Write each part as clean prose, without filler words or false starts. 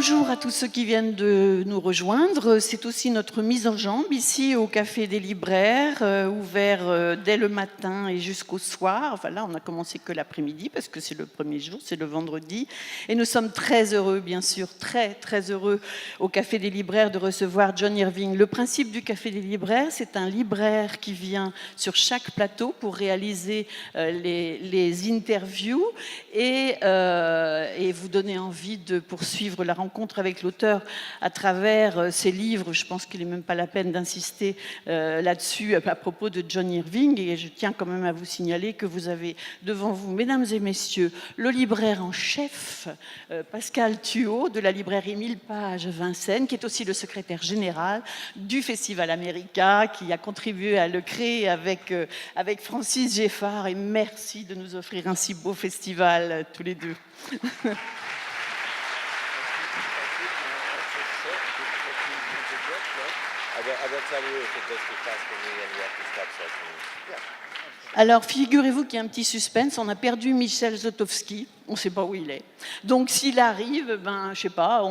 Bonjour à tous ceux qui viennent de nous rejoindre. C'est aussi notre mise en jambe ici au Café des Libraires, ouvert dès le matin et jusqu'au soir. Enfin là, on a commencé que l'après-midi parce que c'est le premier jour, c'est le vendredi. Et nous sommes très heureux, bien sûr, très heureux au Café des Libraires de recevoir John Irving. Le principe du Café des Libraires, c'est un libraire qui vient sur chaque plateau pour réaliser les interviews et vous donner envie de poursuivre la rencontre avec l'auteur à travers ses livres. Je pense qu'il n'est même pas la peine d'insister là-dessus à propos de John Irving. Et je tiens quand même à vous signaler que vous avez devant vous, mesdames et messieurs, le libraire en chef, Pascal Thuot, de la librairie 1000 pages Vincennes, qui est aussi le secrétaire général du Festival America, qui a contribué à le créer avec Francis Geffard. Et merci de nous offrir un si beau festival, tous les deux. Alors, figurez-vous qu'il y a un petit suspense. On a perdu Michel Zotowski. On ne sait pas où il est. Donc, s'il arrive, je ne sais pas,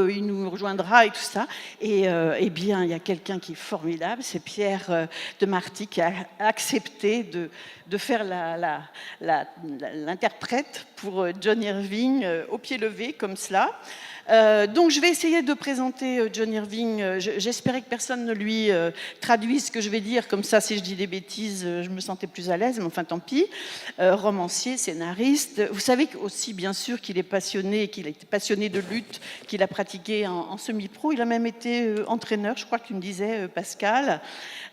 il nous rejoindra et tout ça. Et bien, il y a quelqu'un qui est formidable. C'est Pierre de Marty qui a accepté de faire l'interprète pour John Irving au pied levé, comme cela. Donc je vais essayer de présenter John Irving. J'espérais que personne ne lui traduise ce que je vais dire, comme ça si je dis des bêtises je me sentais plus à l'aise, mais enfin tant pis. Romancier, scénariste. Vous savez aussi bien sûr qu'il est passionné, qu'il a été passionné de lutte, qu'il a pratiqué en semi-pro. Il a même été entraîneur, je crois que tu me disais Pascal.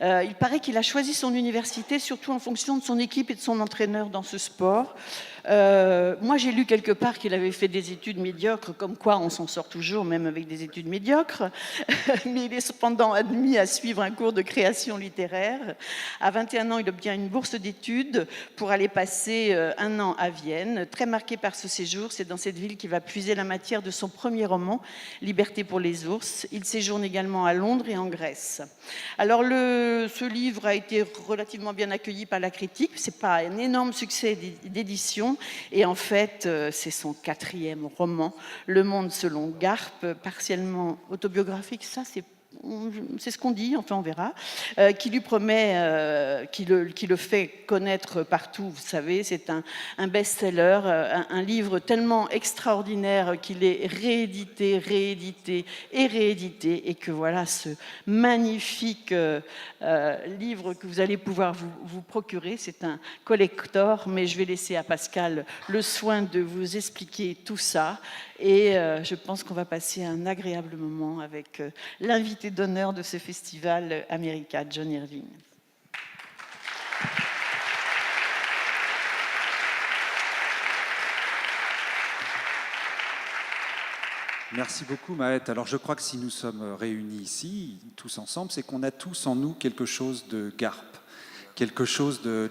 Il paraît qu'il a choisi son université surtout en fonction de son équipe et de son entraîneur dans ce sport. Moi j'ai lu quelque part qu'il avait fait des études médiocres, comme quoi on s'en sort toujours même avec des études médiocres, mais il est cependant admis à suivre un cours de création littéraire. À 21 ans, il obtient une bourse d'études pour aller passer un an à Vienne. Très marqué par ce séjour, c'est dans cette ville qu'il va puiser la matière de son premier roman, Liberté pour les ours. Il séjourne également à Londres et en Grèce. Alors ce livre a été relativement bien accueilli par la critique. C'est pas un énorme succès d'édition. Et en fait, c'est son 4e roman, Le Monde selon Garp, partiellement autobiographique. Ça, c'est ce qu'on dit, enfin on verra, qui lui promet, qui le fait connaître partout, vous savez, c'est un best-seller, un livre tellement extraordinaire qu'il est réédité et réédité, et que voilà ce magnifique livre que vous allez pouvoir vous procurer, c'est un collector, mais je vais laisser à Pascal le soin de vous expliquer tout ça. Et je pense qu'on va passer un agréable moment avec l'invité d'honneur de ce festival America, John Irving. Merci beaucoup, Maët. Alors, je crois que si nous sommes réunis ici, tous ensemble, c'est qu'on a tous en nous quelque chose de Garp, quelque chose que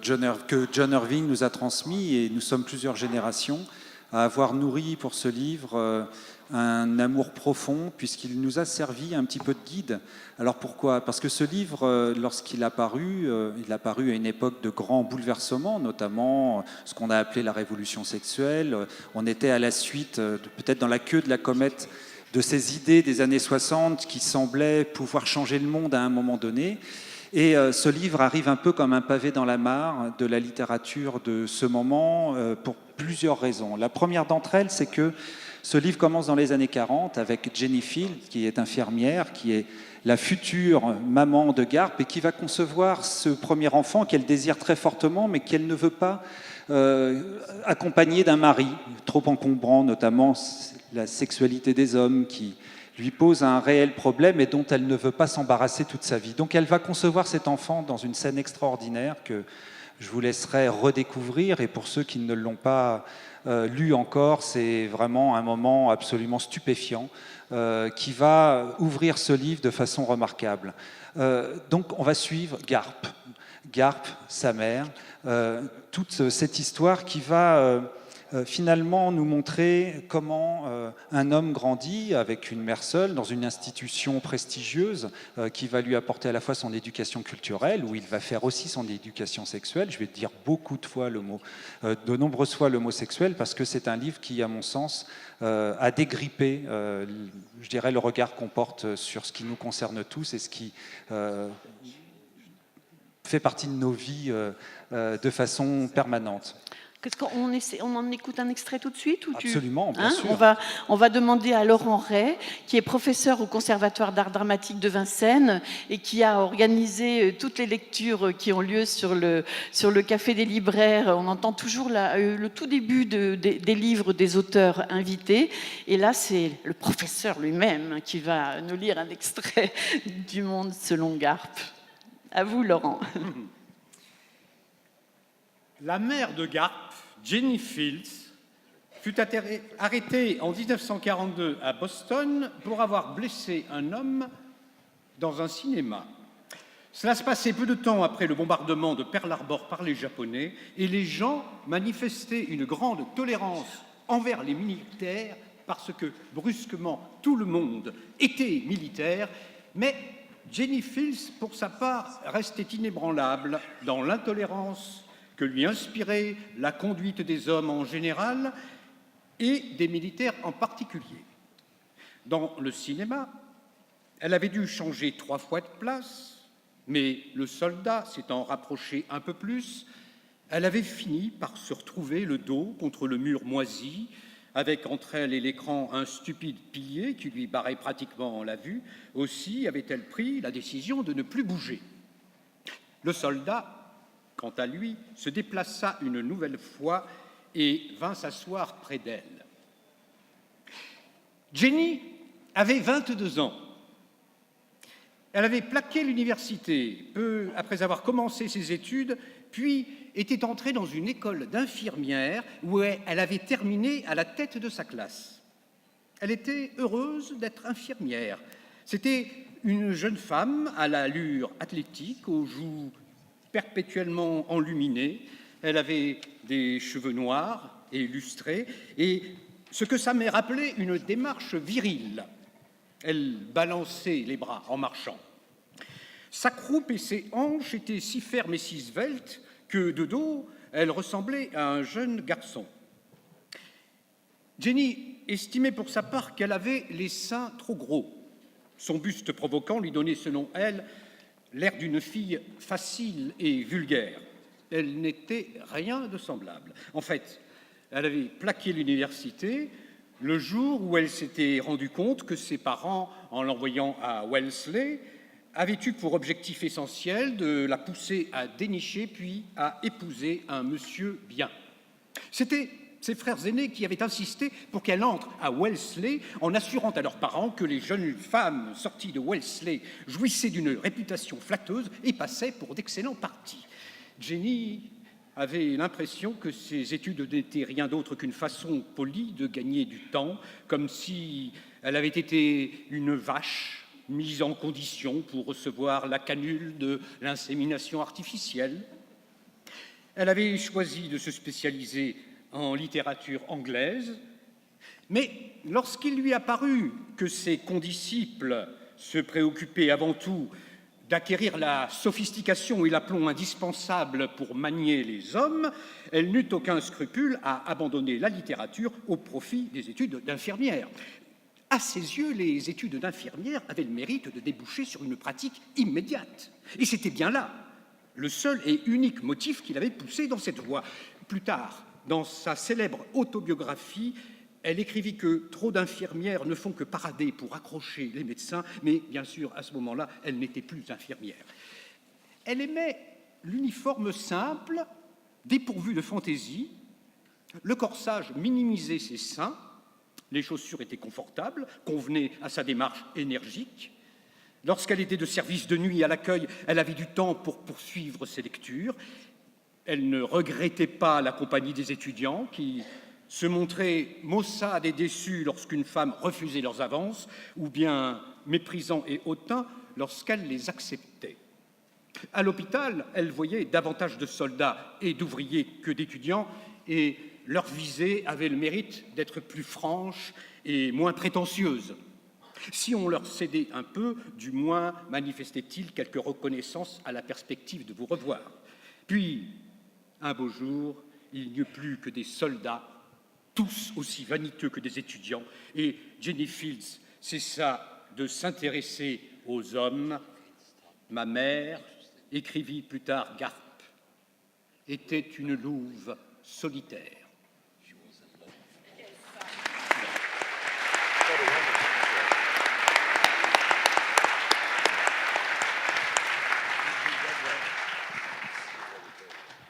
John Irving nous a transmis, et nous sommes plusieurs générations à avoir nourri pour ce livre un amour profond, puisqu'il nous a servi un petit peu de guide. Alors pourquoi ? Parce que ce livre, lorsqu'il a paru, il a paru à une époque de grands bouleversements, notamment ce qu'on a appelé la révolution sexuelle. On était à la suite, peut-être dans la queue de la comète, de ces idées des années 60 qui semblaient pouvoir changer le monde à un moment donné. Et ce livre arrive un peu comme un pavé dans la mare de la littérature de ce moment, pour plusieurs raisons. La première d'entre elles, c'est que ce livre commence dans les années 40 avec Jenny Field, qui est infirmière, qui est la future maman de Garp et qui va concevoir ce premier enfant qu'elle désire très fortement, mais qu'elle ne veut pas accompagner d'un mari trop encombrant, notamment la sexualité des hommes qui lui pose un réel problème et dont elle ne veut pas s'embarrasser toute sa vie. Donc elle va concevoir cet enfant dans une scène extraordinaire que je vous laisserai redécouvrir, et pour ceux qui ne l'ont pas lu encore, c'est vraiment un moment absolument stupéfiant qui va ouvrir ce livre de façon remarquable. Donc on va suivre Garp, sa mère, toute cette histoire qui va finalement nous montrer comment un homme grandit avec une mère seule dans une institution prestigieuse qui va lui apporter à la fois son éducation culturelle, où il va faire aussi son éducation sexuelle. Je vais dire de nombreuses fois le mot sexuel, parce que c'est un livre qui, à mon sens, a dégrippé, je dirais, le regard qu'on porte sur ce qui nous concerne tous et ce qui fait partie de nos vies de façon permanente. On en écoute un extrait tout de suite ou Absolument, bien sûr. On va demander à Laurent Ray, qui est professeur au Conservatoire d'art dramatique de Vincennes et qui a organisé toutes les lectures qui ont lieu sur le Café des libraires. On entend toujours le tout début des livres des auteurs invités. Et là, c'est le professeur lui-même qui va nous lire un extrait du Monde selon Garp. À vous, Laurent. La mère de Garp, Jenny Fields, fut arrêtée en 1942 à Boston pour avoir blessé un homme dans un cinéma. Cela se passait peu de temps après le bombardement de Pearl Harbor par les Japonais et les gens manifestaient une grande tolérance envers les militaires parce que, brusquement, tout le monde était militaire, mais Jenny Fields, pour sa part, restait inébranlable dans l'intolérance que lui inspirait la conduite des hommes en général et des militaires en particulier. Dans le cinéma, elle avait dû changer 3 fois de place, mais le soldat s'étant rapproché un peu plus, elle avait fini par se retrouver le dos contre le mur moisi, avec entre elle et l'écran un stupide pilier qui lui barrait pratiquement la vue. Aussi avait-elle pris la décision de ne plus bouger. Le soldat, quant à lui, se déplaça une nouvelle fois et vint s'asseoir près d'elle. Jenny avait 22 ans. Elle avait plaqué l'université peu après avoir commencé ses études, puis était entrée dans une école d'infirmière où elle avait terminé à la tête de sa classe. Elle était heureuse d'être infirmière. C'était une jeune femme à l'allure athlétique, aux joues perpétuellement enluminée. Elle avait des cheveux noirs et lustrés, et ce que ça m'est rappelé, une démarche virile. Elle balançait les bras en marchant. Sa croupe et ses hanches étaient si fermes et si sveltes que, de dos, elle ressemblait à un jeune garçon. Jenny estimait pour sa part qu'elle avait les seins trop gros. Son buste provoquant lui donnait, selon elle, l'air d'une fille facile et vulgaire. Elle n'était rien de semblable. En fait, elle avait plaqué l'université le jour où elle s'était rendue compte que ses parents, en l'envoyant à Wellesley, avaient eu pour objectif essentiel de la pousser à dénicher puis à épouser un monsieur bien. C'était ses frères aînés qui avaient insisté pour qu'elle entre à Wellesley, en assurant à leurs parents que les jeunes femmes sorties de Wellesley jouissaient d'une réputation flatteuse et passaient pour d'excellents partis. Jenny avait l'impression que ses études n'étaient rien d'autre qu'une façon polie de gagner du temps, comme si elle avait été une vache mise en condition pour recevoir la canule de l'insémination artificielle. Elle avait choisi de se spécialiser en littérature anglaise, mais lorsqu'il lui apparut que ses condisciples se préoccupaient avant tout d'acquérir la sophistication et l'aplomb indispensables pour manier les hommes, elle n'eut aucun scrupule à abandonner la littérature au profit des études d'infirmière. À ses yeux, les études d'infirmière avaient le mérite de déboucher sur une pratique immédiate. Et c'était bien là le seul et unique motif qui l'avait poussée dans cette voie. Plus tard, dans sa célèbre autobiographie, elle écrivit que trop d'infirmières ne font que parader pour accrocher les médecins, mais bien sûr, à ce moment-là, elle n'était plus infirmière. Elle aimait l'uniforme simple, dépourvu de fantaisie. Le corsage minimisait ses seins. Les chaussures étaient confortables, convenaient à sa démarche énergique. Lorsqu'elle était de service de nuit à l'accueil, elle avait du temps pour poursuivre ses lectures. Elle ne regrettait pas la compagnie des étudiants qui se montraient maussades et déçus lorsqu'une femme refusait leurs avances, ou bien méprisants et hautains lorsqu'elle les acceptait. À l'hôpital, elle voyait davantage de soldats et d'ouvriers que d'étudiants, et leur visée avait le mérite d'être plus franche et moins prétentieuse. Si on leur cédait un peu, du moins manifestaient-ils quelque reconnaissance à la perspective de vous revoir. Puis, un beau jour, il n'y eut plus que des soldats, tous aussi vaniteux que des étudiants, et Jenny Fields cessa de s'intéresser aux hommes. Ma mère, écrivit plus tard Garp, était une louve solitaire.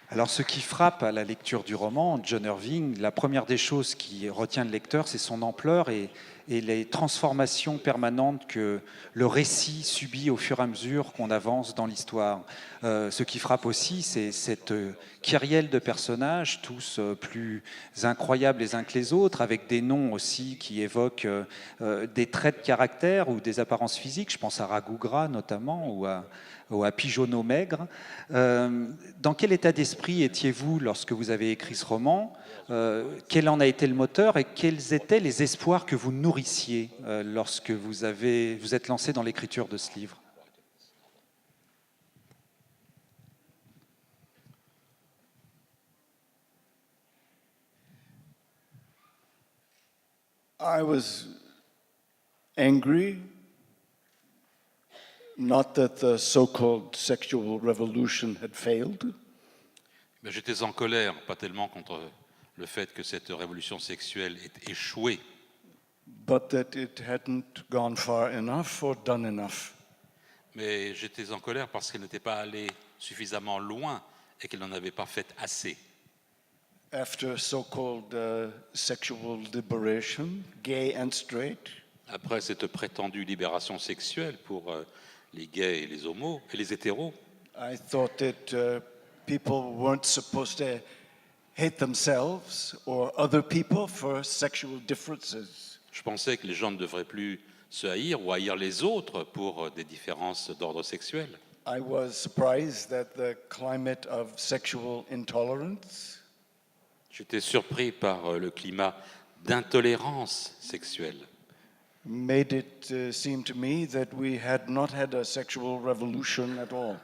Alors, ce qui frappe à la lecture du roman, John Irving, la première des choses qui retient le lecteur, c'est son ampleur et les transformations permanentes que le récit subit au fur et à mesure qu'on avance dans l'histoire. Ce qui frappe aussi, c'est cette kyrielle de personnages, tous plus incroyables les uns que les autres, avec des noms aussi qui évoquent des traits de caractère ou des apparences physiques. Je pense à Ragougra notamment, ou à Pigeonneau Maigre. Dans quel état d'esprit étiez-vous lorsque vous avez écrit ce roman ? Quel en a été le moteur et quels étaient les espoirs que vous nourrissiez lorsque vous êtes lancé dans l'écriture de ce livre ? I was angry, not that the so-called sexual revolution had failed, Ben, j'étais en colère, pas tellement contre le fait que cette révolution sexuelle ait échoué, but that it hadn't gone far enough or done enough. mais j'étais en colère parce qu'elle n'était pas allée suffisamment loin et qu'elle n'en avait pas fait assez. After so-called sexual liberation, gay and straight, Après cette prétendue libération sexuelle pour les gays et les homos et les hétéros, I thought that people weren't supposed to hate themselves or other people for sexual differences. je pensais que les gens ne devraient plus se haïr ou haïr les autres pour des différences d'ordre sexuel. I was surprised that the climate of sexual intolerance J'étais surpris par le climat d'intolérance sexuelle. made it seem to me that we had not had a sexual revolution at all.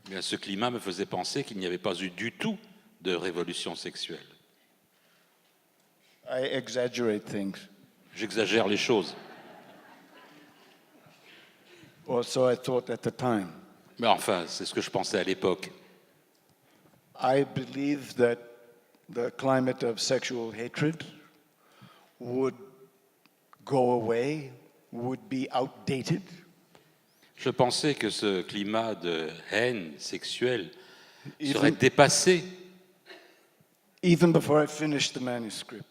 Mais ce climat me faisait penser qu'il n'y avait pas eu du tout de révolution sexuelle. I exaggerate things, J'exagère les choses. or so I thought at the time. Mais enfin, c'est ce que je pensais à l'époque. I believe that the climate of sexual hatred would go away, would be outdated, Je pensais que ce climat de haine sexuelle serait even, dépassé, even before I finished the manuscript.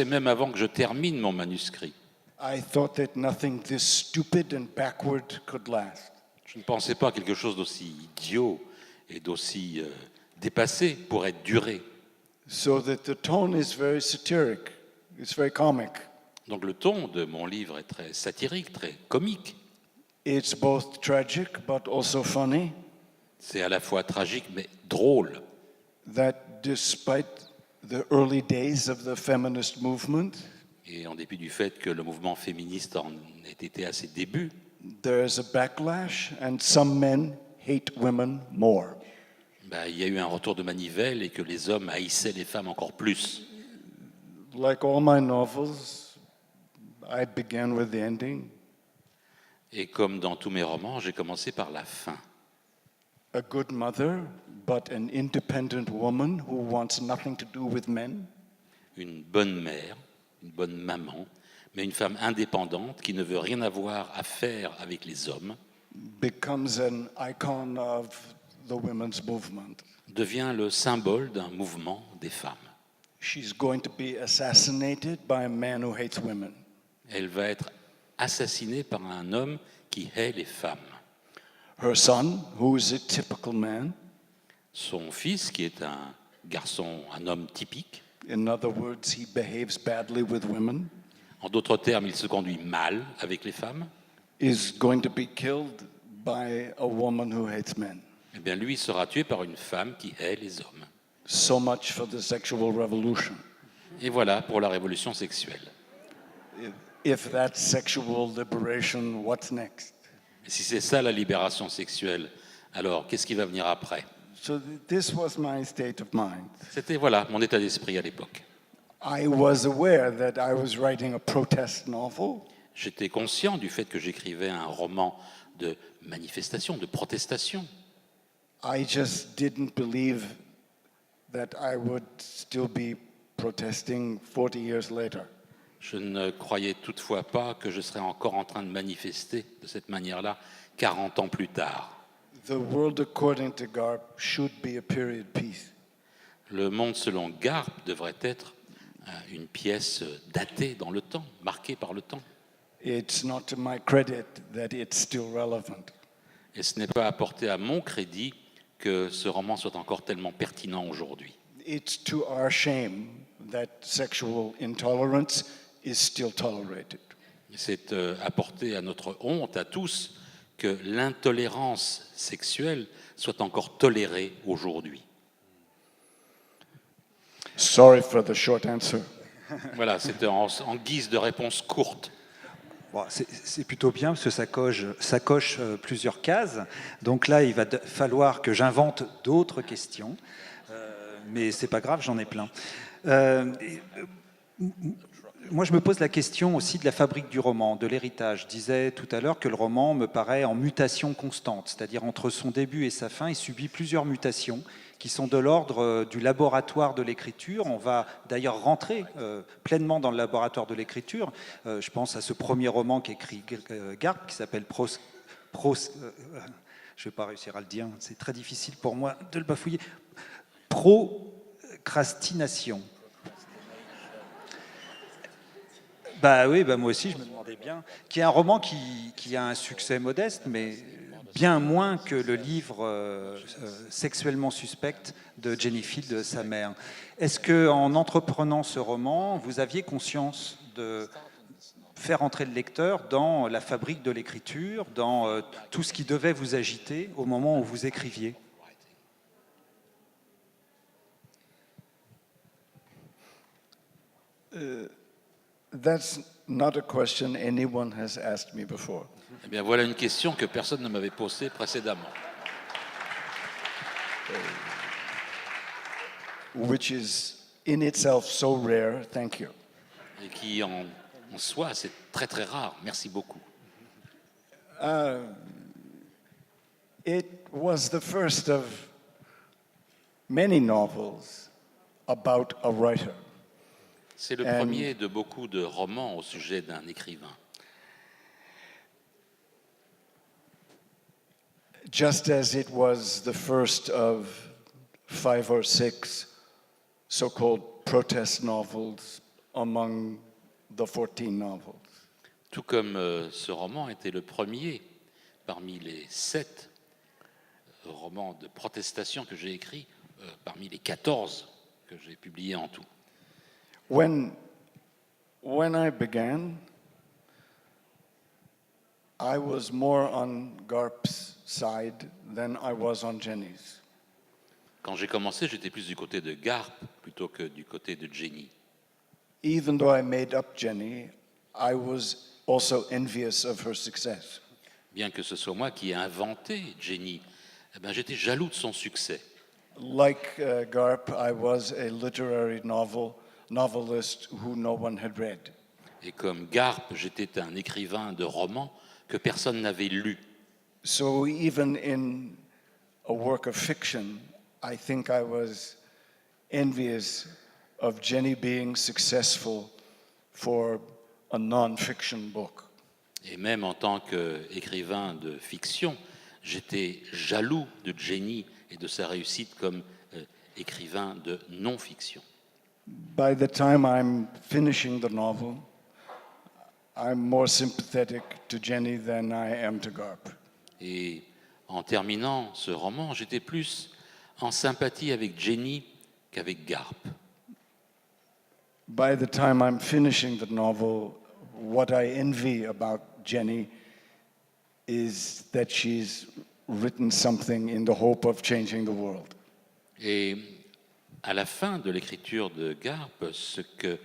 même avant que je termine mon manuscrit. I thought that nothing this stupid and backward could last. Je ne pensais pas à quelque chose d'aussi idiot et d'aussi dépassé pourrait durer. So that the tone is very satiric, it's very comic. Donc le ton de mon livre est très satirique, très comique. It's both tragic but also funny, C'est à la fois tragique mais drôle. that despite the early days of the feminist movement, Et en dépit du fait que le mouvement féministe en ait été à ses débuts, there's a backlash and some men hate women more. il y a eu un retour de manivelle et que les hommes haïssaient les femmes encore plus. Like all my novels, I began with the ending. Et comme dans tous mes romans, j'ai commencé par la fin. A good mother, but an independent woman who wants nothing to do with men. Une bonne mère, une bonne maman, mais une femme indépendante qui ne veut rien avoir à faire avec les hommes, Becomes an icon of the women's movement. devient le symbole d'un mouvement des femmes. She's going to be assassinated by a man who hates women. Elle va être assassinée par un homme qui hait les femmes. Her son, who is a typical man, Son fils, qui est un garçon, un homme typique, in other words, he behaves badly with women, en d'autres termes, il se conduit mal avec les femmes, is going to be killed by a woman who hates men. eh bien lui sera tué par une femme qui hait les hommes. So much for the sexual revolution. Et voilà pour la révolution sexuelle. If that's sexual liberation, what's next? Et si c'est ça la libération sexuelle, alors qu'est-ce qui va venir après? So this was my state of mind. C'était voilà mon état d'esprit à l'époque. I was aware that I was writing a protest novel. J'étais conscient du fait que j'écrivais un roman de manifestation, de protestation. I just didn't believe that I would still be protesting 40 years later. Je ne croyais toutefois pas que je serais encore en train de manifester de cette manière-là 40 ans plus tard. The world according to Garp should be a period piece. Le monde selon Garp devrait être une pièce datée dans le temps, marquée par le temps. It's not to my credit that it's still relevant. Et ce n'est pas apporté à mon crédit que ce roman soit encore tellement pertinent aujourd'hui. It's to our shame that sexual intolerance is still tolerated. C'est apporté à notre honte, à tous, que l'intolérance sexuelle soit encore tolérée aujourd'hui. Sorry for the short answer. Voilà, c'était en guise de réponse courte. Bon, c'est plutôt bien parce que ça coche plusieurs cases. Donc là, il va falloir que j'invente d'autres questions. Mais c'est pas grave, j'en ai plein. Moi, je me pose la question aussi de la fabrique du roman, de l'héritage. Je disais tout à l'heure que le roman me paraît en mutation constante, c'est-à-dire entre son début et sa fin, il subit plusieurs mutations qui sont de l'ordre du laboratoire de l'écriture. On va d'ailleurs rentrer pleinement dans le laboratoire de l'écriture. Je pense à ce premier roman qu'écrit Garp, qui s'appelle je ne vais pas réussir à le dire, c'est très difficile pour moi de le bafouiller. Procrastination. Bah oui, bah moi aussi je me demandais bien. Qui est un roman qui a un succès modeste, mais bien moins que le livre Sexuellement suspecte de Jenny Field, sa mère. Est-ce qu'en entreprenant ce roman, vous aviez conscience de faire entrer le lecteur dans la fabrique de l'écriture, dans tout ce qui devait vous agiter au moment où vous écriviez ? That's not a question anyone has asked me before. Eh bien, voilà une question que personne ne m'avait posée précédemment. Which is in itself so rare. Thank you. Et qui, en soi, c'est très très rare. Merci beaucoup. It was the first of many novels about a writer. C'est le premier de beaucoup de romans au sujet d'un écrivain. Just as it was the first of 5 or 6 so-called protest novels among the 14 novels. Tout comme ce roman était le premier parmi les 7 romans de protestation que j'ai écrits, parmi les 14 que j'ai publiés en tout. When I began, I was more on Garp's side than I was on Jenny's. Quand j'ai commencé, j'étais plus du côté de Garp plutôt que du côté de Jenny. Even though I made up Jenny, I was also envious of her success. Bien que ce soit moi qui ai inventé Jenny, eh ben, j'étais jaloux de son succès. Like Garp, I was a literary novelist who no one had read. Et comme Garp, j'étais un écrivain de romans que personne n'avait lu. So even in a work of fiction, I think I was envious of Jenny being successful for a non-fiction book. Et même en tant qu'écrivain de fiction, j'étais jaloux de Jenny et de sa réussite comme écrivain de non-fiction. By the time I'm finishing the novel, I'm more sympathetic to Jenny than I am to Garp. Et en terminant ce roman, j'étais plus en sympathie avec Jenny qu'avec Garp. By the time I'm finishing the novel, what I envy about Jenny is that she's written something in the hope of changing the world. Et à la fin de l'écriture de Garp, ce que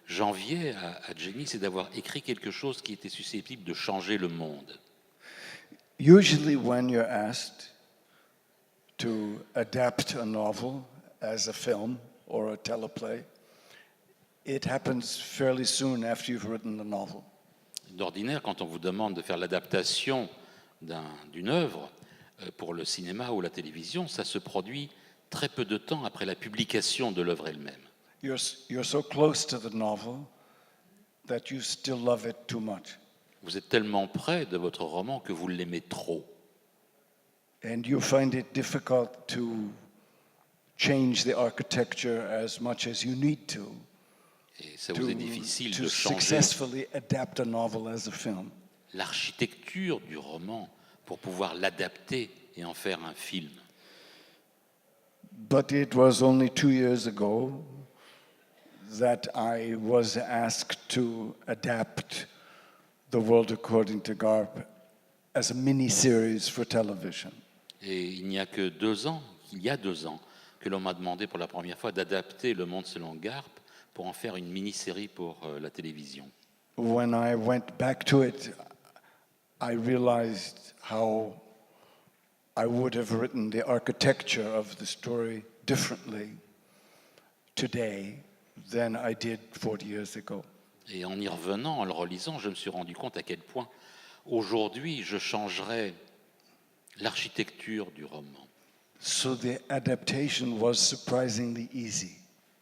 j'enviais à Jenny, c'est d'avoir écrit quelque chose qui était susceptible de changer le monde. Usually, when you're asked to adapt a novel as a film or a teleplay, it happens fairly soon after you've written the novel. D'ordinaire, quand on vous demande de faire l'adaptation d'une œuvre pour le cinéma ou la télévision, ça se produit très peu de temps après la publication de l'œuvre elle-même. You're so close to the novel that you still love it too much. Vous êtes tellement près de votre roman que vous l'aimez trop. And you find it difficult to change the architecture as much as you need to Et ça vous est difficile de changer successfully adapt a novel as a film. l'architecture du roman pour pouvoir l'adapter et en faire un film. But it was only 2 years ago that I was asked to adapt The World According to Garp as a mini-series for television. Et il y a 2 ans, que l'on m'a demandé pour la première fois d'adapter Le Monde selon Garp pour en faire une mini-série pour la télévision. When I went back to it, I realized how I would have written the architecture of the story differently today than I did 40 years ago. Et en y revenant, en le relisant, je me suis rendu compte à quel point aujourd'hui je changerais l'architecture du roman. So the adaptation was surprisingly easy.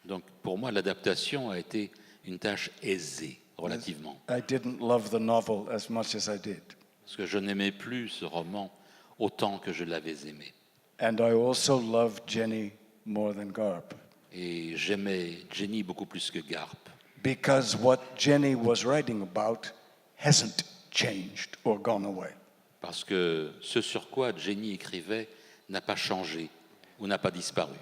Donc pour moi, l'adaptation a été une tâche aisée, relativement. I didn't love the novel as much as I did. Parce que je n'aimais plus ce roman autant que je l'avais aimé. And I also loved Jenny more than Garp. Et j'aimais Jenny beaucoup plus que Garp. Because what Jenny was writing about hasn't changed or gone away. Parce que ce sur quoi Jenny écrivait n'a pas changé ou n'a pas disparu.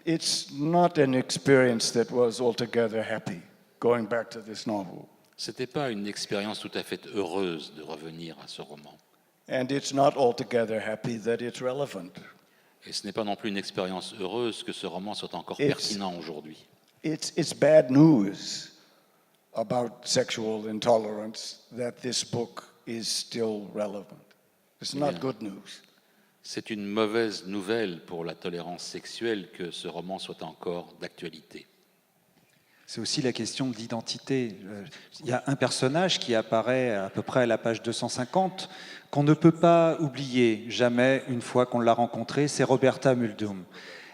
It's not an experience that was altogether happy, going back to this novel. Ce n'était pas une expérience tout à fait heureuse de revenir à ce roman. And it's not altogether happy that it's relevant. Et ce n'est pas non plus une expérience heureuse que ce roman soit encore It's- pertinent aujourd'hui. It's bad news about sexual intolerance that this book is still relevant. It's not Yeah. good news. C'est une mauvaise nouvelle pour la tolérance sexuelle que ce roman soit encore d'actualité. C'est aussi la question de l'identité. Il y a un personnage qui apparaît à peu près à la page 250 qu'on ne peut pas oublier jamais une fois qu'on l'a rencontré, c'est Roberta Muldoon.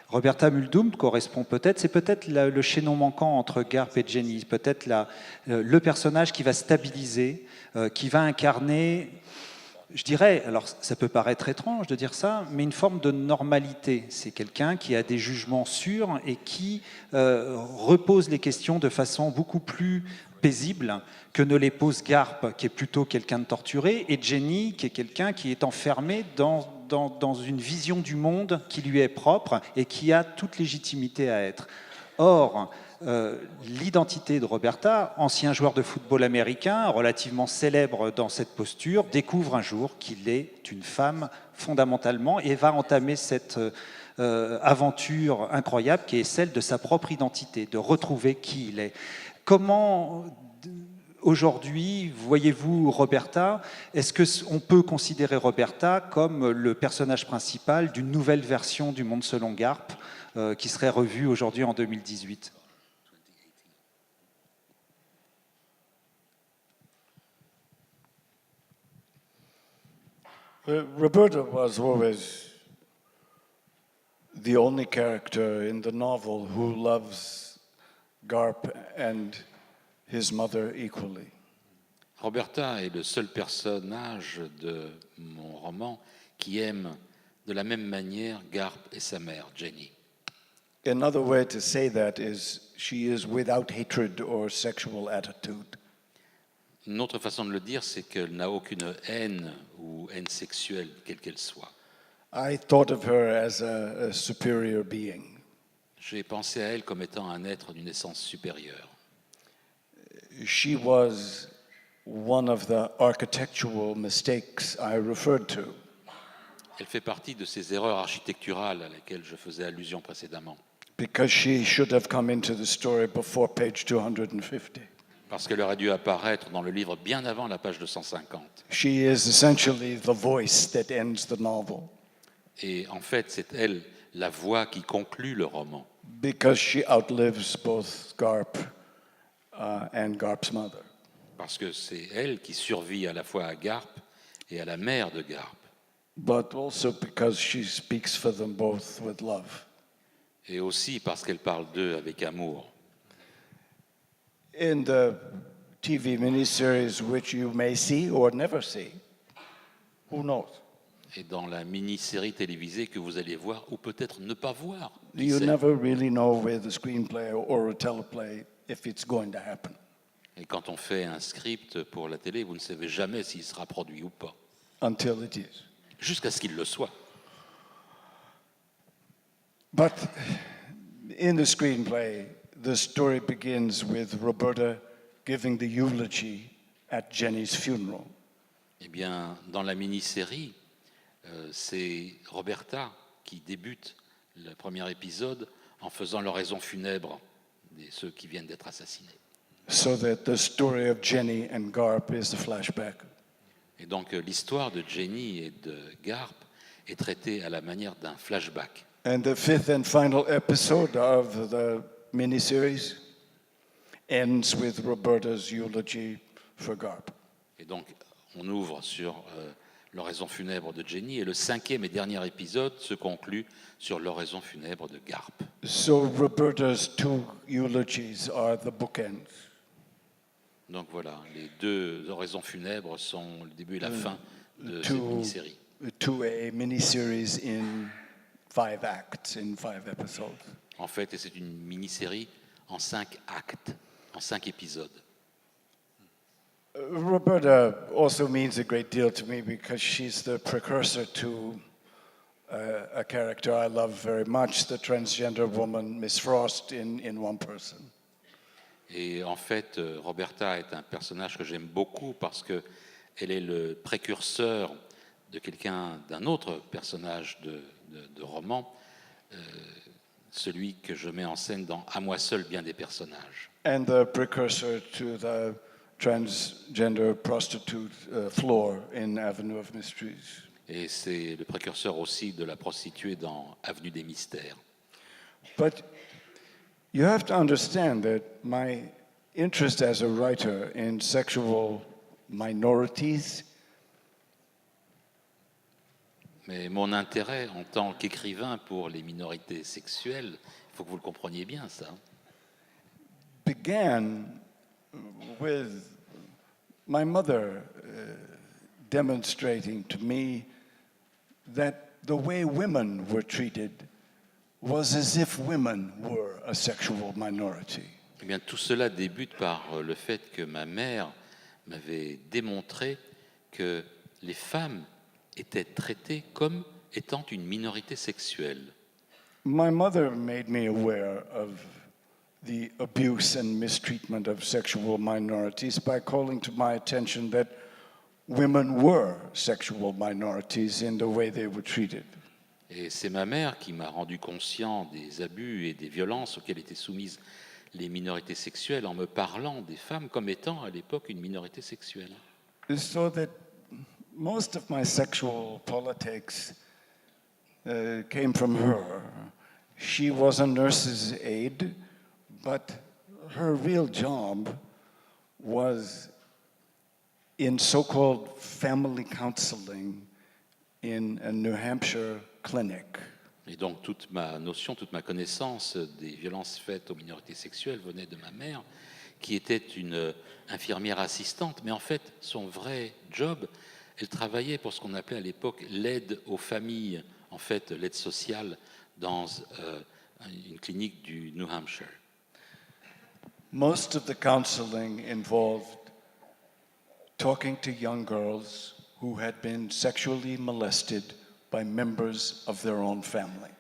Roberta Muldoon correspond peut-être, c'est peut-être le chaînon manquant entre Garp et Jenny, peut-être le personnage qui va stabiliser, qui va incarner, je dirais, alors ça peut paraître étrange de dire ça, mais une forme de normalité. C'est quelqu'un qui a des jugements sûrs et qui repose les questions de façon beaucoup plus paisible que ne les pose Garp, qui est plutôt quelqu'un de torturé, et Jenny, qui est quelqu'un qui est enfermé dans une vision du monde qui lui est propre et qui a toute légitimité à être. Or, l'identité de Roberta, ancien joueur de football américain, relativement célèbre dans cette posture, découvre un jour qu'il est une femme fondamentalement et va entamer cette aventure incroyable qui est celle de sa propre identité, de retrouver qui il est. Comment aujourd'hui voyez-vous Roberta? Est-ce qu'on peut considérer Roberta comme le personnage principal d'une nouvelle version du Monde selon Garp qui serait revue aujourd'hui en 2018? Roberta was always the only character in the novel who loves Garp and his mother equally. Roberta est le seul personnage de mon roman qui aime de la même manière Garp et sa mère, Jenny. Another way to say that is she is without hatred or sexual attitude. Une autre façon de le dire, c'est qu'elle n'a aucune haine ou haine sexuelle, quelle qu'elle soit. I thought of her as a superior being. J'ai pensé à elle comme étant un être d'une essence supérieure. She was one of the architectural mistakes I referred to. Elle fait partie de ces erreurs architecturales à lesquelles je faisais allusion précédemment. because she should have come into the story before page 250. Parce qu'elle aurait dû apparaître dans le livre bien avant la page 250. She is essentially the voice that ends the novel Et en fait, c'est elle, la voix qui conclut le roman. because she outlives both Garp and Garp's mother. Parce que c'est elle qui survit à la fois à Garp et à la mère de Garp. But also because she speaks for them both with love. Et aussi parce qu'elle parle d'eux avec amour. In the TV miniseries, which you may see or never see, who knows? Et dans la mini-série télévisée que vous allez voir, ou peut-être ne pas voir. qui You sait. never really know with a screenplay or a teleplay if it's going to happen. Et quand on fait un script pour la télé, vous ne savez jamais s'il sera produit ou pas. Until it is. Jusqu'à ce qu'il le soit. But in the screenplay, the story begins with Roberta giving the eulogy at Jenny's funeral. Eh bien, dans la mini-série, c'est Roberta qui débute le premier épisode en faisant l'oraison funèbre de ceux qui viennent d'être assassinés. So that the story of Jenny and Garp is a flashback. Et donc l'histoire de Jenny et de Garp est traitée à la manière d'un flashback. And the fifth and final episode of the miniseries ends with Roberta's eulogy for Garp. Et donc on ouvre sur l'oraison funèbre de Jenny et le cinquième et dernier épisode se conclut sur l'oraison funèbre de Garp. So Roberta's two eulogies are the bookends. Donc voilà, les deux oraisons funèbres sont le début et la fin de cette to, mini-série. to a miniseries in 5 acts, in 5 episodes. En fait, et c'est une mini-série en 5 actes, en 5 épisodes. Roberta also means a great deal to me because she's the precursor to a character I love very much, the transgender woman Miss Frost in One Person. Et en fait, Roberta est un personnage que j'aime beaucoup parce que elle est le précurseur de d'un autre personnage de roman, celui que je mets en scène dans À moi seul bien des personnages. And the precursor to the transgender prostitute Flore in Avenue of Mysteries. Et c'est le précurseur aussi de la prostituée dans Avenue des Mystères. But you have to understand that my interest as a writer in sexual minorities Mais mon intérêt en tant qu'écrivain pour les minorités sexuelles, il faut que vous le compreniez bien, ça. began with my mother demonstrating to me that the way women were treated was as if women were a sexual minority. Eh bien, tout cela débute par le fait que ma mère m'avait démontré que les femmes étaient traitées comme étant une minorité sexuelle. My mother made me aware of the abuse and mistreatment of sexual minorities by calling to my attention that women were sexual minorities in the way they were treated. Et c'est ma mère qui m'a rendu conscient des abus et des violences auxquelles étaient soumises les minorités sexuelles en me parlant des femmes comme étant à l'époque une minorité sexuelle. So that most of my sexual politics came from her. She was a nurse's aide, but her real job was in so-called family counseling in a New Hampshire clinic. Et donc toute ma notion, toute ma connaissance des violences faites aux minorités sexuelles venait de ma mère, qui était une infirmière assistante, mais en fait son vrai job, elle travaillait pour ce qu'on appelait à l'époque l'aide aux familles, en fait l'aide sociale dans une clinique du New Hampshire. Most of the counseling involved talking to young girls who had been sexually molested by members of their own family.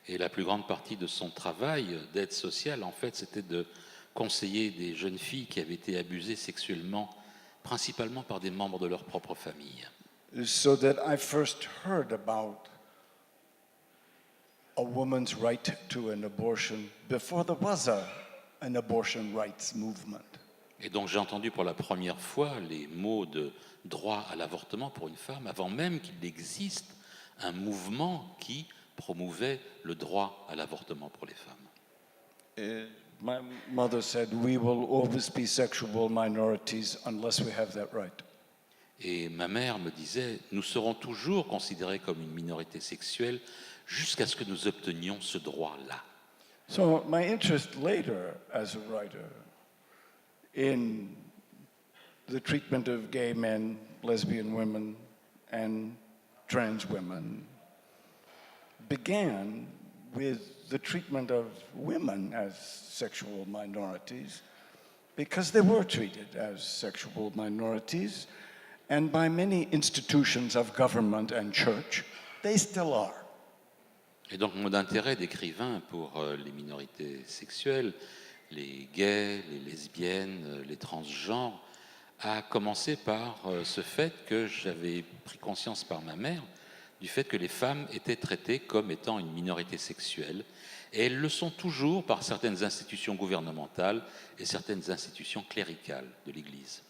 Et la plus grande partie de son travail d'aide sociale, en fait, c'était de conseiller des jeunes filles qui avaient été abusées sexuellement, principalement par des membres de leur propre famille. so that I first heard about a woman's right to an abortion before there was an abortion rights movement. Et donc j'ai entendu pour la première fois les mots de droit à l'avortement pour une femme, avant même qu'il existe un mouvement qui promouvait le droit à l'avortement pour les femmes. My mother said, "We will always be sexual minorities unless we have that right." Et ma mère me disait, nous serons toujours considérés comme une minorité sexuelle jusqu'à ce que nous obtenions ce droit-là. So my interest later as a writer in the treatment of gay men, lesbian women, and trans women began with the treatment of women as sexual minorities because they were treated as sexual minorities, and by many institutions of government and church, they still are. Et donc mon intérêt d'écrivain pour les minorités sexuelles, les gays, les lesbiennes, les transgenres, a commencé par ce fait que j'avais pris conscience par ma mère du fait que les femmes étaient traitées comme étant une minorité sexuelle, et elles le sont toujours par certaines institutions gouvernementales et certaines institutions cléricales de l'Église.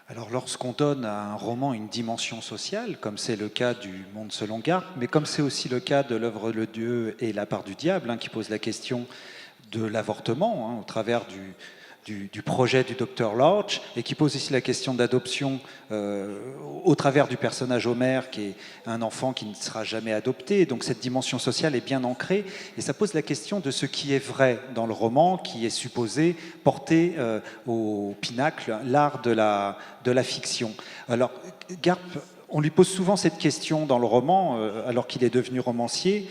Alors lorsqu'on donne à un roman une dimension sociale, comme c'est le cas du Monde selon Garp, mais comme c'est aussi le cas de l'œuvre Le Dieu et la part du diable, qui pose la question de l'avortement au travers du projet du Dr Lorch, et qui pose ici la question d'adoption au travers du personnage Homer, qui est un enfant qui ne sera jamais adopté. Donc cette dimension sociale est bien ancrée, et ça pose la question de ce qui est vrai dans le roman, qui est supposé porter au pinacle l'art de la fiction. Alors Garp, on lui pose souvent cette question dans le roman, alors qu'il est devenu romancier.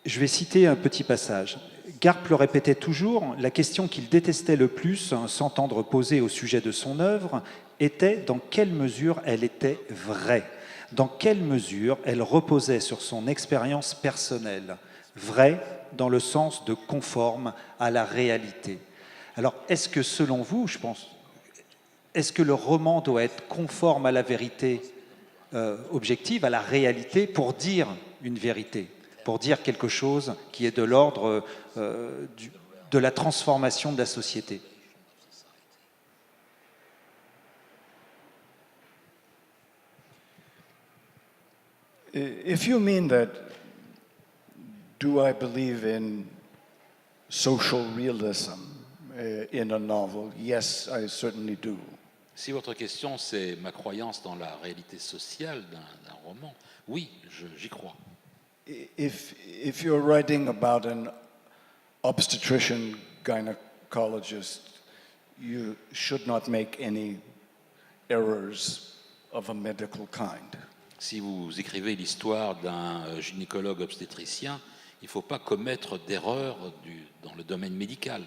Je vais citer un petit passage. Garp le répétait toujours, la question qu'il détestait le plus s'entendre poser au sujet de son œuvre était dans quelle mesure elle était vraie, dans quelle mesure elle reposait sur son expérience personnelle, vraie dans le sens de conforme à la réalité. Alors, est-ce que selon vous, je pense, est-ce que le roman doit être conforme à la vérité objective, à la réalité, pour dire une vérité ? Pour dire quelque chose qui est de l'ordre de la transformation de la société. If you mean that, do I believe in social realism in a novel? Yes, I certainly do. Si votre question c'est ma croyance dans la réalité sociale d'un roman, oui, j'y crois. If you're writing about an obstetrician gynecologist, you should not make any errors of a medical kind. Si vous écrivez l'histoire d'un gynécologue obstétricien, il ne faut pas commettre d'erreurs dans le domaine médical.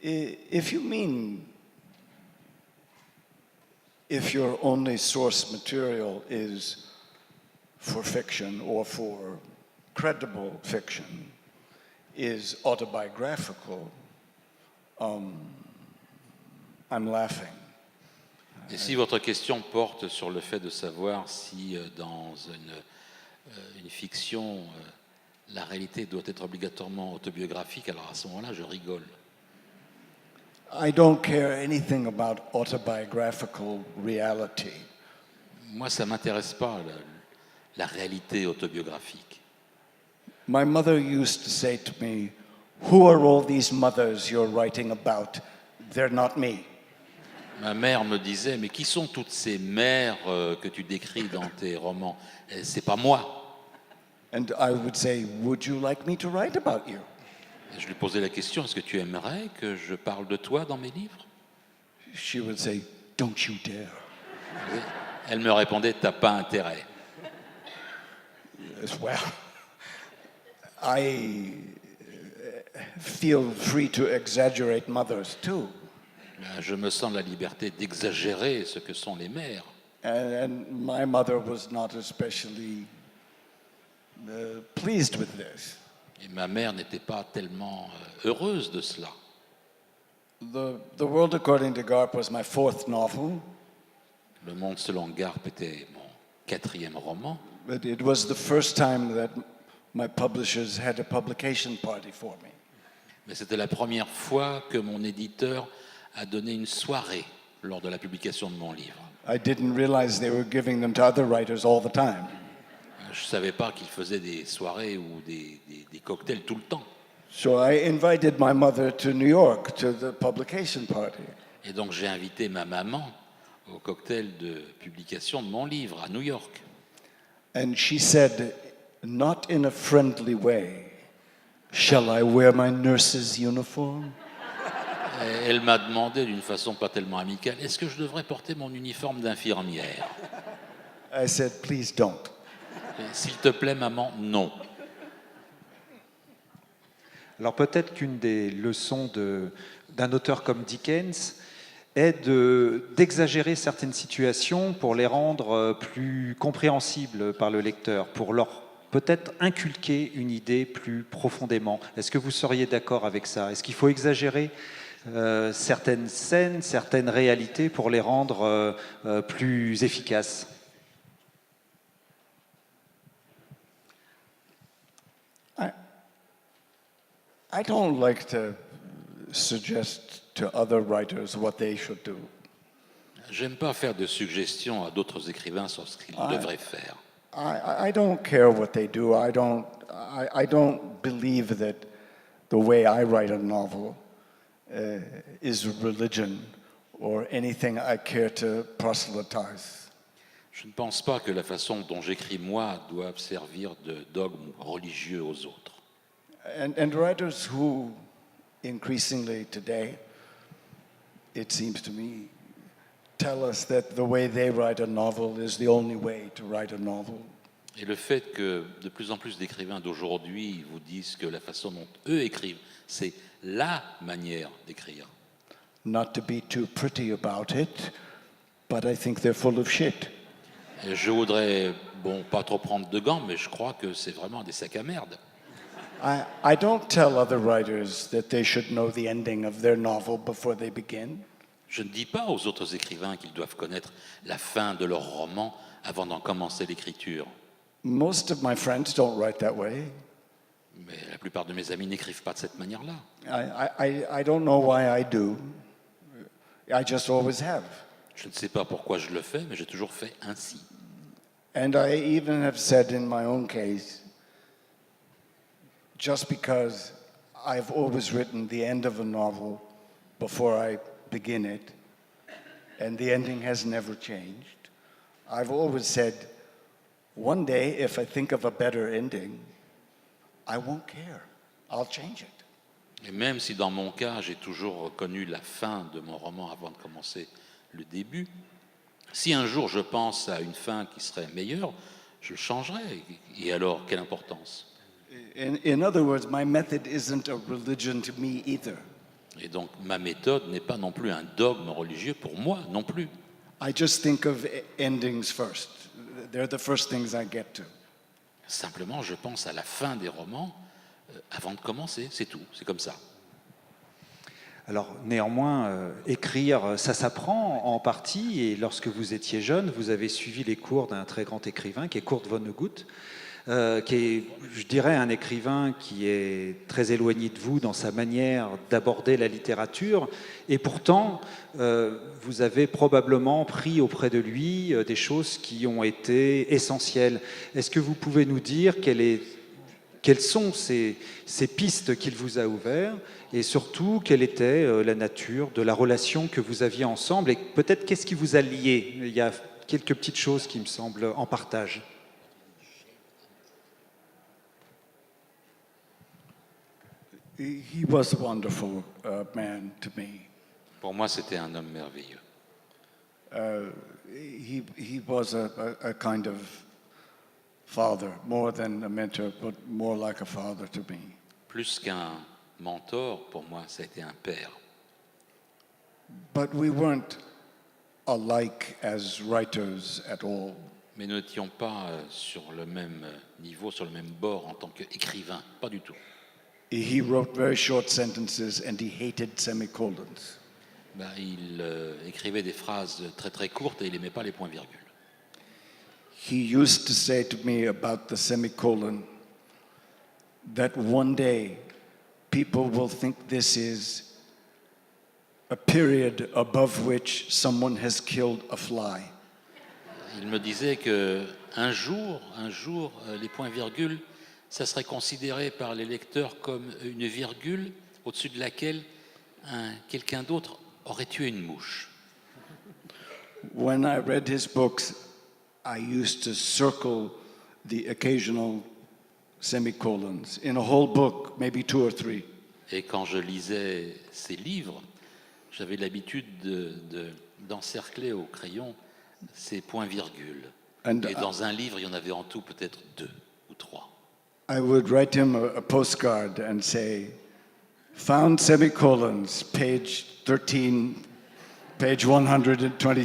If you mean, if your only source material is for fiction or for credible fiction is autobiographical, I'm laughing. Et si votre question porte sur le fait de savoir si dans une fiction, la réalité doit être obligatoirement autobiographique, alors à ce moment-là, je rigole. I don't care anything about autobiographical reality. Moi, ça ne m'intéresse pas, la réalité autobiographique. My mother used to say to me, "Who are all these mothers you're writing about? They're not me." Ma mère me disait, mais qui sont toutes ces mères que tu décris dans tes romans? C'est pas moi. And I would say, "Would you like me to write about you?" Et je lui posais la question, est-ce que tu aimerais que je parle de toi dans mes livres? She would say, "Don't you dare." Elle me répondait, t'as pas intérêt. As well, I feel free to exaggerate mothers too. Je me sens la liberté d'exagérer ce que sont les mères. And my mother was not especially pleased with this. Et ma mère n'était pas tellement heureuse de cela. The World According to Garp was my fourth novel. Le Monde selon Garp était mon 4e roman, but it was the first time that my publishers had a publication party for me. mais c'était la première fois que mon éditeur a donné une soirée lors de la publication de mon livre. I didn't realize they were giving them to other writers all the time. Je ne savais pas qu'il faisait des soirées ou des cocktails tout le temps. So I invited my mother to New York to the publication party. Et donc j'ai invité ma maman au cocktail de publication de mon livre à New York. And she said, not in a friendly way, shall I wear my nurse's uniform? Et elle m'a demandé d'une façon pas tellement amicale, est-ce que je devrais porter mon uniforme d'infirmière? I said, please don't. Et, s'il te plaît, maman, non. Alors peut-être qu'une des leçons d'un auteur comme Dickens est d'exagérer certaines situations pour les rendre plus compréhensibles par le lecteur, pour leur peut-être inculquer une idée plus profondément. Est-ce que vous seriez d'accord avec ça? Est-ce qu'il faut exagérer certaines scènes, certaines réalités pour les rendre plus efficaces? I don't like to suggest to other writers what they should do. J'aime pas faire de suggestions à d'autres écrivains sur ce qu'ils devraient faire. I don't care what they do. I don't believe that the way I write a novel is religion or anything I care to proselytize. Je ne pense pas que la façon dont j'écris moi doive servir de dogme religieux aux autres. And writers who increasingly today, it seems to me, tell us that the way they write a novel is the only way to write a novel. Et le fait que de plus en plus d'écrivains d'aujourd'hui vous disent que la façon dont eux écrivent, c'est la manière d'écrire. Not to be too pretty about it, but I think they're full of shit. Et je voudrais, bon, pas trop prendre de gants, mais je crois que c'est vraiment des sacs à merde. I don't tell other writers that they should know the ending of their novel before they begin. Je ne dis pas aux autres écrivains qu'ils doivent connaître la fin de leur roman avant d'en commencer l'écriture. Most of my friends don't write that way. Mais la plupart de mes amis n'écrivent pas de cette manière-là. I don't know why I do. I just always have. Je ne sais pas pourquoi je le fais, mais j'ai toujours fait ainsi. And I even have said in my own case, just because I've always written the end of a novel before I begin it, and the ending has never changed, I've always said, one day if I think of a better ending, I won't care. I'll change it. Et même si dans mon cas, j'ai toujours reconnu la fin de mon roman avant de commencer le début, si un jour je pense à une fin qui serait meilleure, je le changerai. Et alors, quelle importance? In other words, my method isn't a religion to me either. Et donc, ma méthode n'est pas non plus un dogme religieux pour moi non plus. I just think of endings first. They're the first things I get to. Simplement, je pense à la fin des romans avant de commencer, c'est tout, c'est comme ça. Alors néanmoins, écrire, ça s'apprend en partie, et lorsque vous étiez jeune, vous avez suivi les cours d'un très grand écrivain qui est Kurt Vonnegut, qui est, je dirais, un écrivain qui est très éloigné de vous dans sa manière d'aborder la littérature, et pourtant, vous avez probablement pris auprès de lui des choses qui ont été essentielles. Est-ce que vous pouvez nous dire quelles sont ces pistes qu'il vous a ouvertes, et surtout quelle était la nature de la relation que vous aviez ensemble, et peut-être qu'est-ce qui vous a lié? Il y a quelques petites choses qui me semblent en partage. He was a wonderful man to me. Pour moi, c'était un homme merveilleux. He was a kind of father, more than a mentor, but more like a father to me. Plus qu'un mentor, pour moi, ça a été un père. But we weren't alike as writers at all. Mais nous n'étions pas sur le même niveau, sur le même bord en tant qu'écrivain, pas du tout. He wrote very short sentences and he hated semicolons. il écrivait des phrases très très courtes et il n'aimait pas les points-virgules. He used to say to me about the semicolon that one day people will think this is a period above which someone has killed a fly. Il me disait que un jour, les points-virgules, ça serait considéré par les lecteurs comme une virgule au-dessus de laquelle quelqu'un d'autre aurait tué une mouche. When I read his books, I used to circle the occasional semicolons in a whole book, maybe 2 or 3. Et quand je lisais ces livres, j'avais l'habitude d'encercler au crayon ces points-virgules. And Et dans un livre, il y en avait en tout peut-être 2 ou 3. I would write him a postcard and say, found semicolons, page 13, page 123,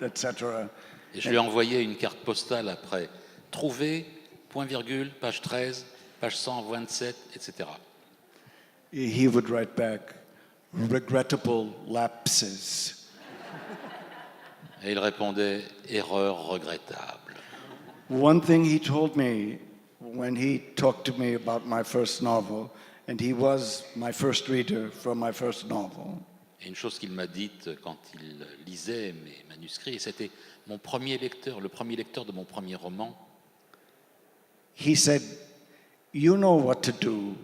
etc. Et je lui envoyais une carte postale après. Trouvé, point-virgule, page 13, page 127, etc. He would write back, regrettable lapses. Et il répondait, erreur regrettable. One thing he told me when he talked to me about my first novel, and he was my first reader for my first novel, Et une chose qu'il m'a dite quand il lisait mes manuscrits, et c'était mon premier lecteur, le premier lecteur de mon premier roman, he said, you know what to do.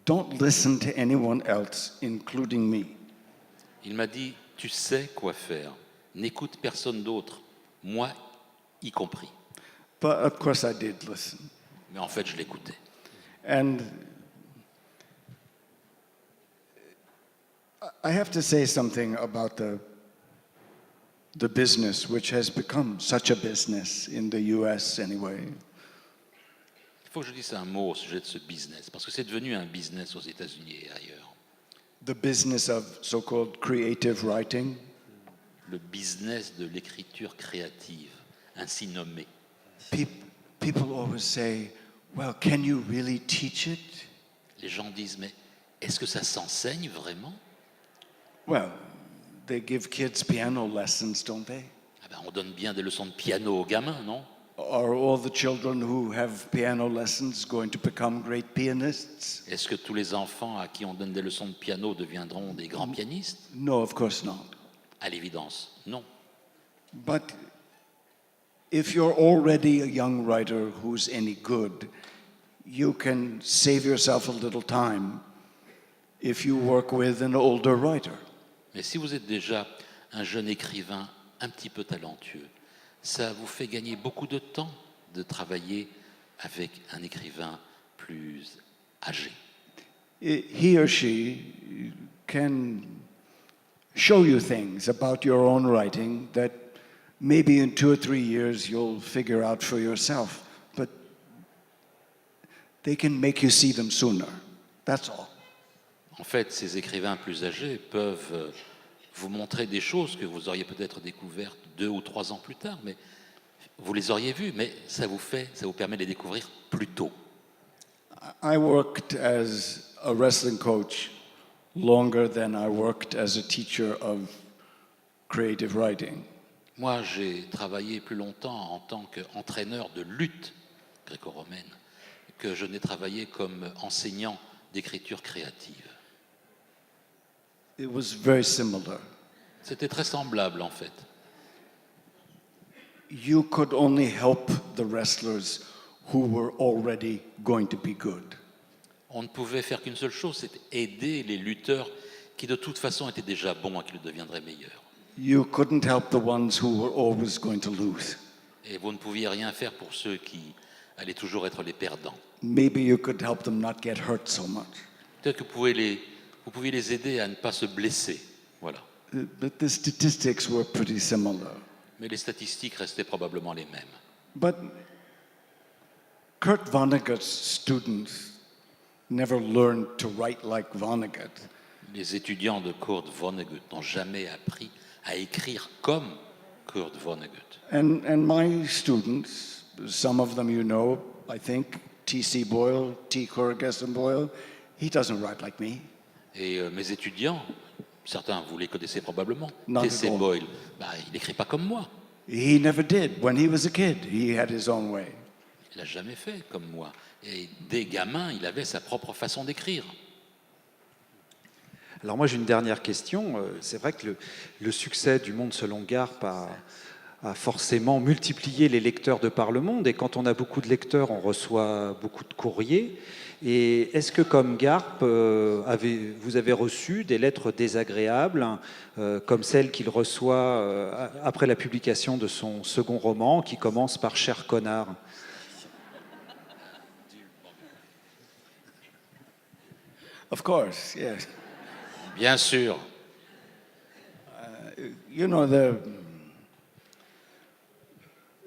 Don't listen to anyone else, including me. il m'a dit, tu sais quoi faire, n'écoute personne d'autre, moi y compris. But of course I did listen. Mais en fait, je l'écoutais. And I have to say something about the business, which has become such a business in the US anyway. Il faut que je dise un mot au sujet de ce business, parce que c'est devenu un business aux États-Unis et ailleurs. The business of so-called creative writing. Le business de l'écriture créative, ainsi nommé. People always say, well, can you really teach it? Les gens disent, mais est-ce que ça s'enseigne vraiment? Well, they give kids piano lessons, don't they? Ah ben, on donne bien des leçons de piano aux gamins, non? Are all the children who have piano lessons going to become great pianists? Est-ce que tous les enfants à qui on donne des leçons de piano deviendront des grands pianistes? No, of course not. À l'évidence, non. But if you're already a young writer who's any good, you can save yourself a little time if you work with an older writer. Mais si vous êtes déjà un jeune écrivain un petit peu talentueux, ça vous fait gagner beaucoup de temps de travailler avec un écrivain plus âgé. He or she can show you things about your own writing that maybe in 2 or 3 years you'll figure out for yourself, but they can make you see them sooner. That's all. En fait, ces écrivains plus âgés peuvent vous montrer des choses que vous auriez peut-être découvertes 2 ou 3 ans plus tard, mais vous les auriez vues, mais ça vous permet de les découvrir plus tôt. I worked as a wrestling coach longer than I worked as a teacher of creative writing. Moi, j'ai travaillé plus longtemps en tant qu'entraîneur de lutte gréco-romaine que je n'ai travaillé comme enseignant d'écriture créative. It was very similar. C'était très semblable en fait. You could only help the wrestlers who were already going to be good. On ne pouvait faire qu'une seule chose, c'était aider les lutteurs qui de toute façon étaient déjà bons et qui le deviendraient meilleurs. You couldn't help the ones who were always going to lose. Et vous ne pouviez rien faire pour ceux qui allaient toujours être les perdants. Maybe you could help them not get hurt so much. Peut-être que vous pouviez les aider à ne pas se blesser. Voilà. But the statistics were pretty similar. Mais les statistiques restaient probablement les mêmes. But Kurt Vonnegut's students never learned to write like Vonnegut. Les étudiants de Kurt Vonnegut n'ont jamais appris à écrire comme Kurt Vonnegut. And my students, some of them you know, I think, T.C. Boyle, T. Corrigan Boyle, he doesn't write like me. Et mes étudiants, Certains, vous les connaissez probablement. Not at T.C. all. Boyle, il n'écrit pas comme moi. He never did. When he was a kid, he had his own way. Il n'a jamais fait comme moi. Et dès gamin, il avait sa propre façon d'écrire. Alors moi j'ai une dernière question. C'est vrai que le succès du Monde selon Garp a forcément multiplié les lecteurs de par le monde, et quand on a beaucoup de lecteurs, on reçoit beaucoup de courriers. Et est-ce que comme Garp, vous avez reçu des lettres désagréables, comme celle qu'il reçoit après la publication de son second roman, qui commence par « Cher connard ». Of course, yes. Bien sûr. You know,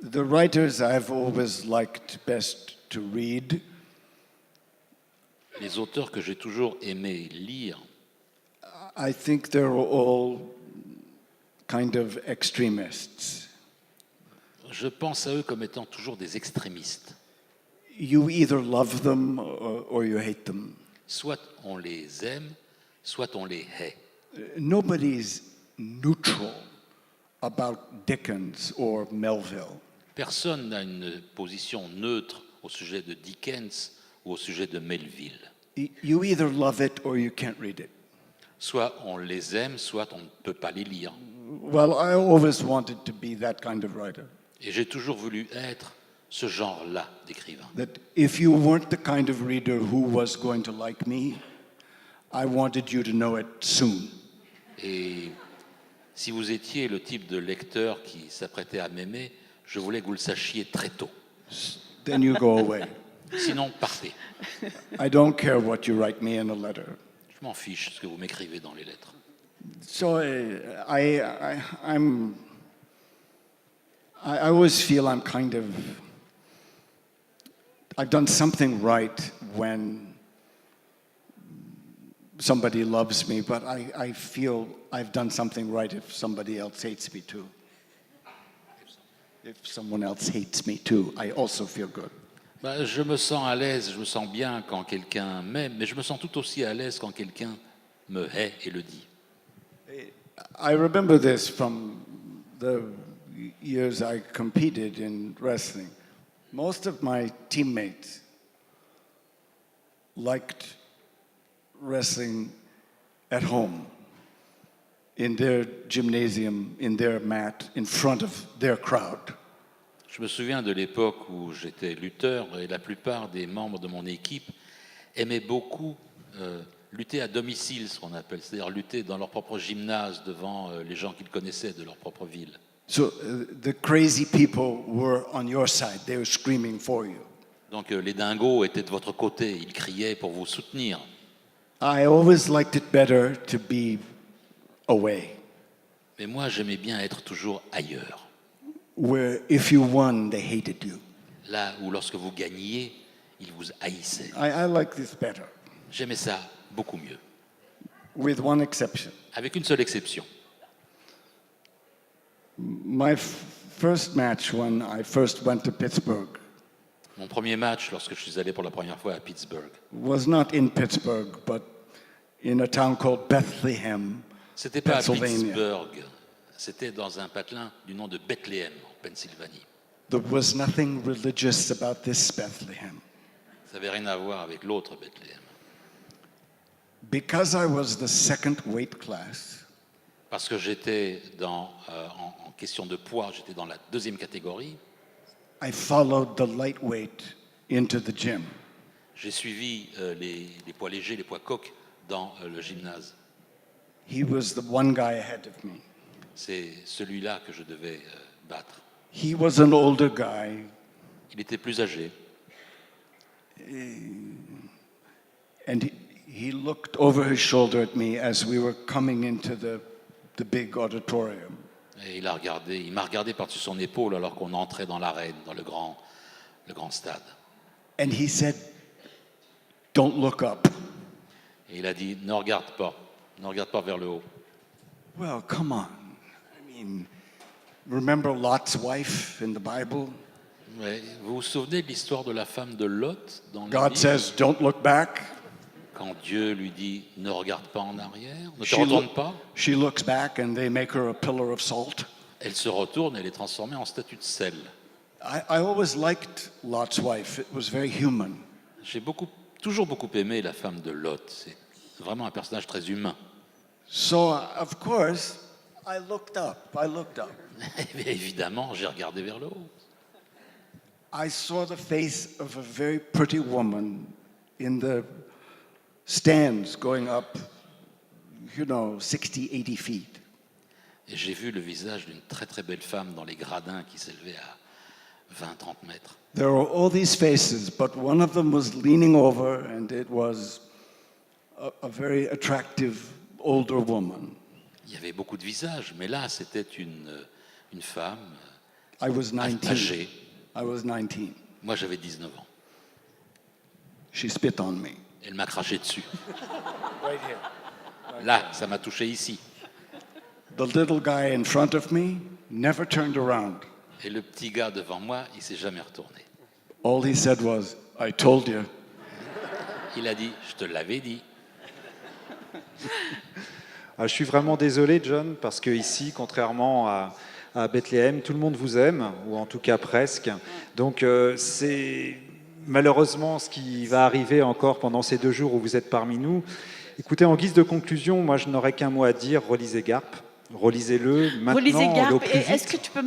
the writers I've always liked best to read Les auteurs que j'ai toujours aimé lire, I think they're all kind of extremists. je pense à eux comme étant toujours des extrémistes. You either love them or you hate them. Soit on les aime, soit on les hait. Nobody's neutral about Dickens or Melville. Personne n'a une position neutre au sujet de Dickens ou au sujet de Melville. You either love it or you can't read it. Soit on les aime, soit on ne peut pas les lire. Well, I always wanted to be that kind of writer. Et j'ai toujours voulu être ce genre-là d'écrivain. That if you weren't the kind of reader who was going to like me, I wanted you to know it soon. Et si vous étiez le type de lecteur qui s'apprêtait à m'aimer, je voulais que vous le sachiez très tôt. Then you go away. Sinon, partez. I don't care what you write me in a letter. Je m'en fiche ce que vous m'écrivez dans les lettres. So I always feel I'm kind of, I've done something right when somebody loves me, but I feel I've done something right if somebody else hates me too. If someone else hates me too, I also feel good. Je me sens à l'aise, je me sens bien quand quelqu'un m'aime, mais je me sens tout aussi à l'aise quand quelqu'un me hait et le dit. I remember this from the years I competed in wrestling. Most of my teammates liked wrestling at home, in their gymnasium, in their mat, in front of their crowd. Je me souviens de l'époque où j'étais lutteur et la plupart des membres de mon équipe aimaient beaucoup lutter à domicile, ce qu'on appelle, c'est-à-dire lutter dans leur propre gymnase devant les gens qu'ils connaissaient de leur propre ville. So the crazy people were on your side. They were screaming for you. Donc les dingos étaient de votre côté, ils criaient pour vous soutenir. I always liked it better to be away, Mais moi, j'aimais bien être toujours ailleurs. where if you won, they hated you. Là où lorsque vous gagniez, ils vous haïssaient. I like this better, J'aimais ça beaucoup mieux. with one exception. Avec une seule exception. My first match when I first went to Pittsburgh Mon premier match, lorsque je suis allé pour la première fois à Pittsburgh, was not in Pittsburgh, but in a town called Bethlehem, c'était pas à Pennsylvania. Pittsburgh, c'était dans un patelin du nom de Bethléem, en Pennsylvanie. There was nothing religious about this Bethlehem. Ça n'avait rien à voir avec l'autre Bethléem. Because I was the second weight class, Parce que j'étais en question de poids, j'étais dans la deuxième catégorie, I followed the lightweight into the gym. j'ai suivi les poids légers, les poids coqs dans le gymnase. He was the one guy ahead of me. C'est celui-là que je devais battre. He was an older guy, Il était plus âgé. and he looked over his shoulder at me as we were coming into the big auditorium. Et il m'a regardé par-dessus son épaule alors qu'on entrait dans l'arène, dans le grand stade. And he said, "Don't look up." Et il a dit, ne regarde pas vers le haut. Well, come on. I mean, remember Lot's wife in the Bible? Ouais, vous vous souvenez de l'histoire de la femme de Lot dans la God Bible, says, "Don't look back." quand Dieu lui dit « Ne regarde pas en arrière, ne te She retourne look- pas », She looks back and they make her a pillar of salt. elle se retourne et elle est transformée en statue de sel. I always liked Lot's wife. It was very human. J'ai toujours beaucoup aimé la femme de Lot. C'est vraiment un personnage très humain. So, of course, I looked up. Et évidemment, j'ai regardé vers le haut. I saw the face of a very pretty woman in the stands going up, 60, 80 feet. Et j'ai vu le visage d'une très très belle femme dans les gradins qui s'élevaient à 20-30 mètres. There were all these faces, but one of them was leaning over, and it was a very attractive older woman. Il y avait beaucoup de visages, mais là, c'était une femme I was 19. âgée. I was 19. Moi, j'avais 19 ans. She spit on me. Elle m'a craché dessus. Là, ça m'a touché ici. The little guy in front of me never turned around. Et le petit gars devant moi, il s'est jamais retourné. All he said was, I told you. Il a dit, je te l'avais dit. Je suis vraiment désolé, John, parce que ici, contrairement à Bethléem, tout le monde vous aime, ou en tout cas presque. Donc c'est malheureusement ce qui va arriver encore pendant ces 2 jours où vous êtes parmi nous. Écoutez, en guise de conclusion, moi je n'aurais qu'un mot à dire, relisez Garp. Relisez-le maintenant. Relisez Garp. au plus Et vite. est-ce que je peux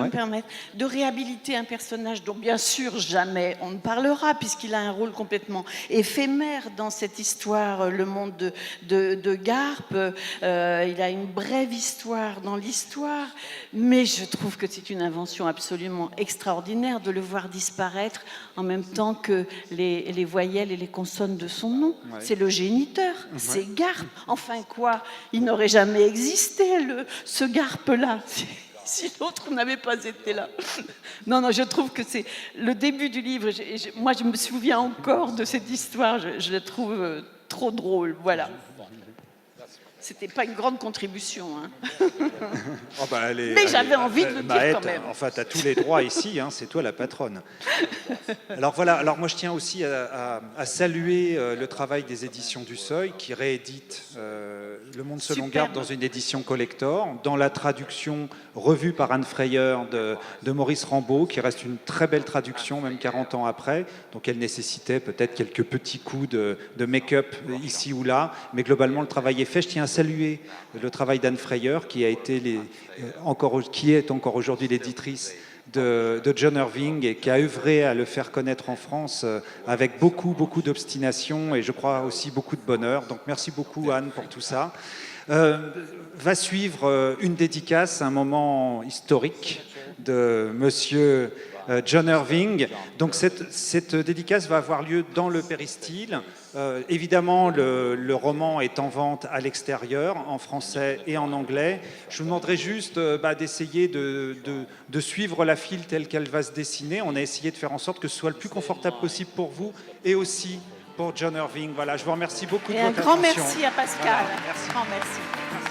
me permettre de réhabiliter un personnage dont bien sûr jamais on ne parlera puisqu'il a un rôle complètement éphémère dans cette histoire, le monde de Garp. Il a une brève histoire dans l'histoire, mais je trouve que c'est une invention absolument extraordinaire de le voir disparaître en même temps que les voyelles et les consonnes de son nom. Ouais. C'est le géniteur, c'est Garp. Enfin quoi, il n'aurait jamais existé ce Garp-là, si l'autre n'avait pas été là. Non, je trouve que c'est le début du livre. Moi, je me souviens encore de cette histoire. Je la trouve trop drôle. Voilà. C'était pas une grande contribution. Mais j'avais envie de le dire Maët, quand même. Enfin, tu as tous les droits ici, hein, c'est toi la patronne. Alors voilà, alors moi je tiens aussi à saluer le travail des éditions du Seuil qui rééditent Le Monde selon Superbe. Garp dans une édition collector, dans la traduction revue par Anne Freyer de Maurice Rambaud, qui reste une très belle traduction, même 40 ans après. Donc elle nécessitait peut-être quelques petits coups de make-up ici ou là, mais globalement le travail est fait. Je tiens à saluer le travail d'Anne Freyer, qui est encore aujourd'hui l'éditrice de John Irving et qui a œuvré à le faire connaître en France avec beaucoup d'obstination et je crois aussi beaucoup de bonheur. Donc merci beaucoup Anne pour tout ça. Va suivre une dédicace, un moment historique de monsieur John Irving. Donc cette dédicace va avoir lieu dans le Péristyle. Évidemment, le roman est en vente à l'extérieur, en français et en anglais. Je vous demanderai juste d'essayer de suivre la file telle qu'elle va se dessiner. On a essayé de faire en sorte que ce soit le plus confortable possible pour vous et aussi pour John Irving. Voilà, je vous remercie beaucoup Et de un votre grand attention. merci à Pascal. Voilà, merci. Grand merci.